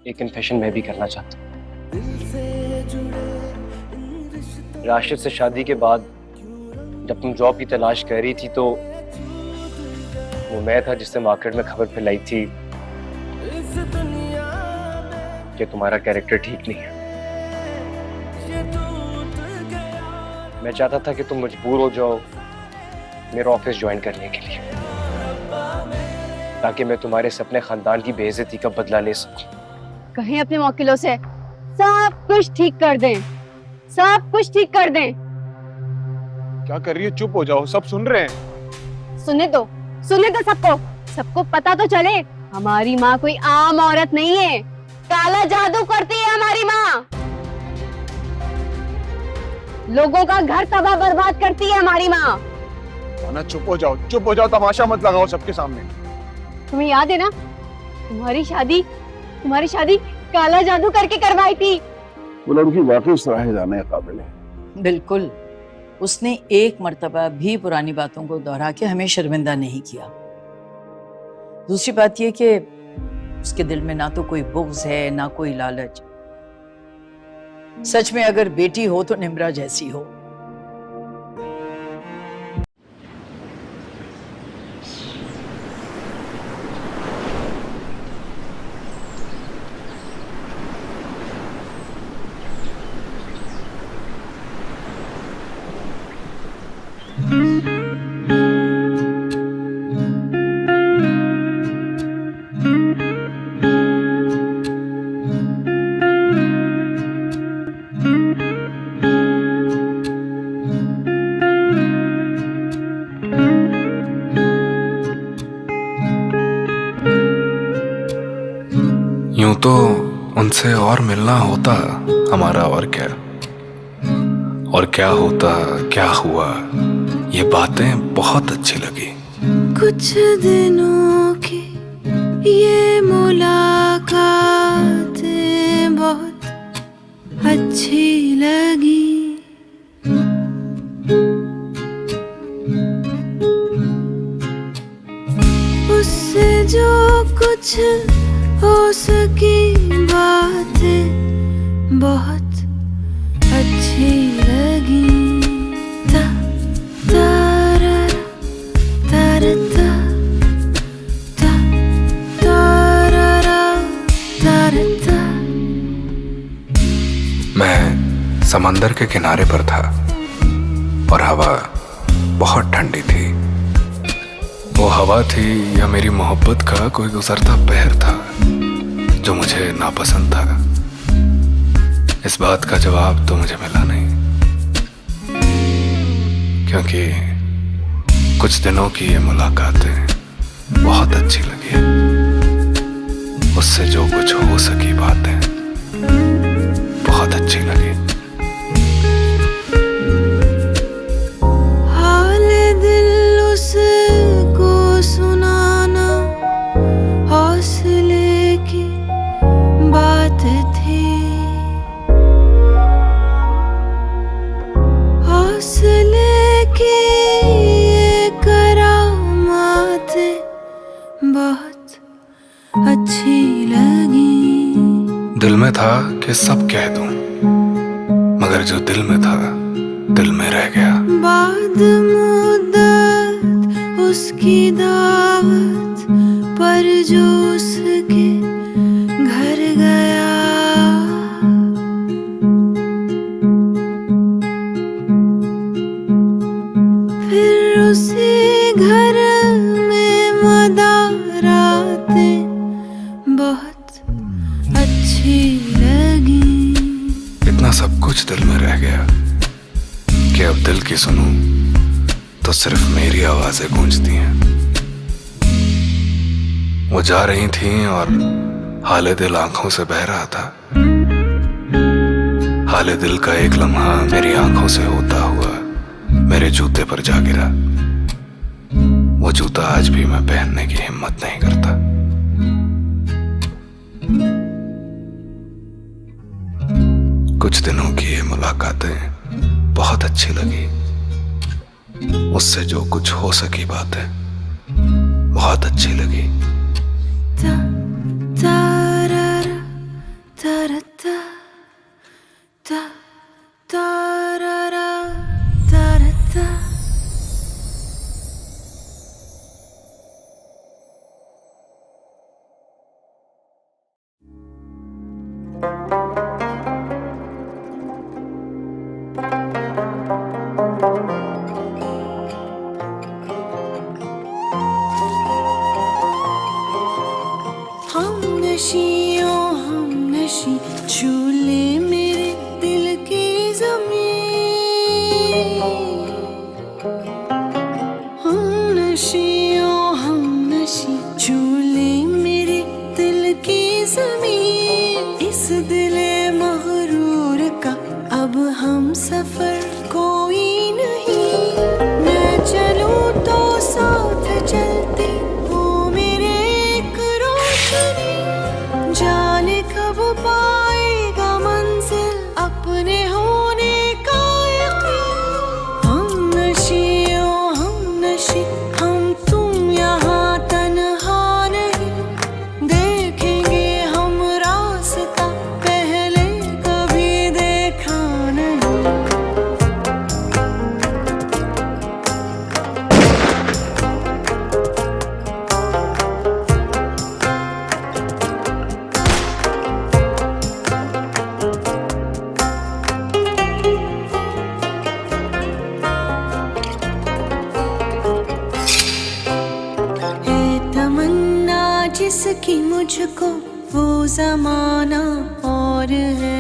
एक कन्फेशन मैं भी करना चाहता हूँ। राशिद से शादी के बाद जब तुम जॉब की तलाश कर रही थी तो वो मैं था जिसने मार्केट में खबर फैलाई थी कि तुम्हारा कैरेक्टर ठीक नहीं है। मैं चाहता था कि तुम मजबूर हो जाओ मेरा ऑफिस ज्वाइन करने के लिए, ताकि मैं तुम्हारे से अपने खानदान की बेइज्जती का बदला ले सकूं। कहीं अपने वकीलों से सब कुछ ठीक कर दें, सब कुछ ठीक कर दें। क्या कर रही है? चुप हो जाओ, सब सुन रहे हैं। सुनने दो सबको, सबको पता तो चले हमारी माँ कोई आम औरत नहीं है, काला जादू करती है हमारी माँ। लोगों का घर तबाह बर्बाद करती है हमारी माँ। ना चुप हो जाओ, तमाशा मत लगाओ सबके सामने। तुम्हें याद है ना, तुम्हारी शादी काला जादू करके करवाई थी। वो लड़की वाकई सराहे जाने के काबिल है। बिल्कुल, उसने एक मर्तबा भी पुरानी बातों को दोहरा के हमें शर्मिंदा नहीं किया। दूसरी बात यह कि उसके दिल में ना तो कोई बुग़्ज़ है ना कोई लालच। सच में अगर बेटी हो तो निम्रा जैसी हो। यूं तो उनसे और मिलना होता हमारा, और क्या होता, क्या हुआ, ये बातें बहुत अच्छी लगी। कुछ दिनों की ये मुलाकातें बहुत अच्छी लगी। उससे जो कुछ हो सकी बातें बहुत अच्छी लगी। ता तारा तारा ता ता तारा तारा ता। मैं समंदर के किनारे पर था और हवा बहुत ठंडी थी। वो हवा थी या मेरी मोहब्बत का कोई गुजरता पहर था जो मुझे नापसंद था। इस बात का जवाब तो मुझे मिला नहीं, क्योंकि कुछ दिनों की ये मुलाकातें बहुत अच्छी लगी। उससे जो कुछ हो सकी बातें बहुत अच्छी लगी। हाल दिल उसको सुनाना हौसले की बात थी। हौसले की ये करामातें बहुत अच्छी लगी। दिल में था कि सब कह दूं, मगर जो दिल में था दिल में रह गया। बाद मुद्दत उसकी दावत पर जो उसके घर गया। फिर उसी घर में मदारातें बहुत अच्छी लगी। इतना सब कुछ दिल में रह गया कि अब दिल की सुनूं तो सिर्फ मेरी आवाजें गूंजती हैं। वो जा रही थीं और हाले दिल आंखों से बह रहा था। हाले दिल का एक लम्हा मेरी आंखों से होता हुआ मेरे जूते पर जा गिरा। वो जूता आज भी मैं पहनने की हिम्मत नहीं करता। कुछ दिनों की ये मुलाकातें बहुत अच्छी लगी। उससे जो कुछ हो सकी बातें बहुत अच्छी लगी। ता तारा Ta-ra-ta, ta, ta-ra-ra, ta-ra-ta. हम नशी छू ले मेरे दिल की ज़मीन। हम नशी छू ले मेरे दिल की ज़मीन। इस दिले मगरूर का अब हम सफर कोई नहीं। मैं चलूं तो साथ चलती हो मेरे एक रोशनी। जाने कब पाएगा मंजिल अपने होने का यकीन। हम नशी हम तुम यहाँ तन्हा नहीं। देखेंगे हम रास्ता पहले कभी देखा नहीं। है तमन्ना जिसकी मुझको वो जमाना और है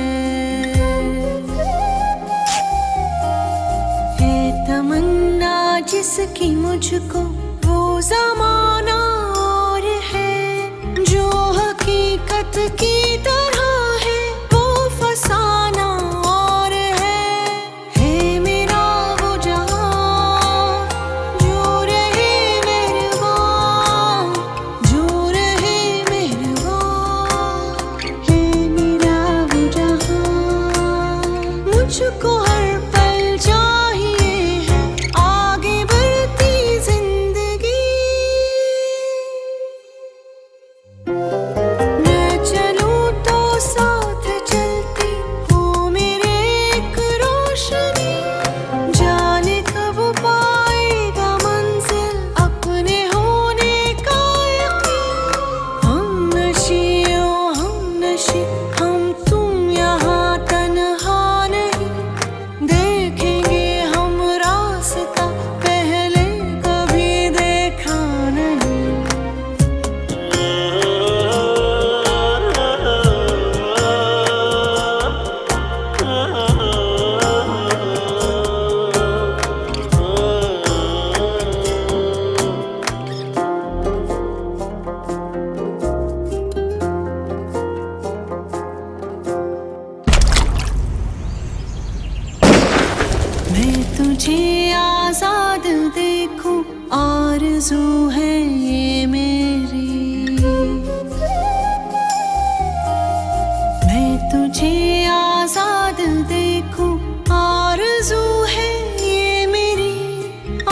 तमन्ना जिसकी मुझको वो जमाना और है। जो हकीकत की तरह है वो फसाना और है मेरा वो जहां जो रहे मेहरबान। जो रहे मेहरबान है मेरा वो जहां। मुझको हर पल चाहिए है आगे बढ़ती जिंदगी। मैं चलूं तो साथ चलती हो मेरे एक रोशनी। जाने कब पाएगा मंजिल अपने होने का यकीन। हम नशी हम तुम यहाँ तन्हा नहीं। देखेंगे हम रास्ता पहले कभी देखा नहीं। मैं तुझे आजाद देखूं आरज़ू है ये मेरी। मैं तुझे आजाद देखूं आरज़ू है ये मेरी।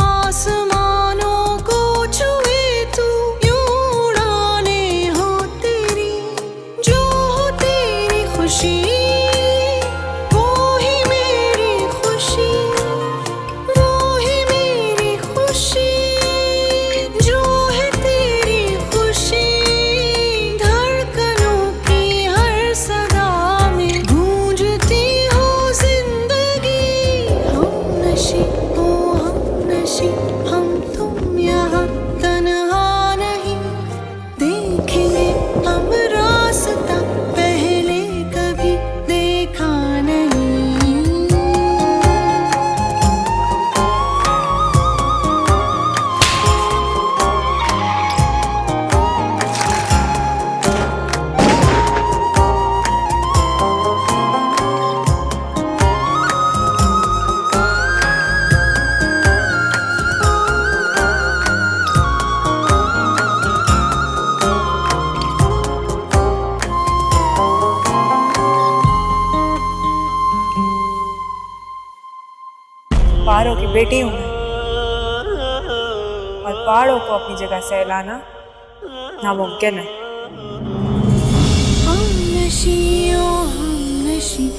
आसमानों को छुए तू यूं उड़ाने हो तेरी। जो हो तेरी खुशी वो ही मेरी खुशी। वो ही मेरी खुशी जो है तेरी खुशी। धड़कनों की हर सदा में गूंजती हो जिंदगी। हम नशी हम तुम यहाँ तन्हा नहीं। देखेंगे हम रास्ता पहले कभी देखा नहीं। पहाड़ों की बेटी हूँ मैं, और पहाड़ों को अपनी जगह से हिलाना नामुमकिन है।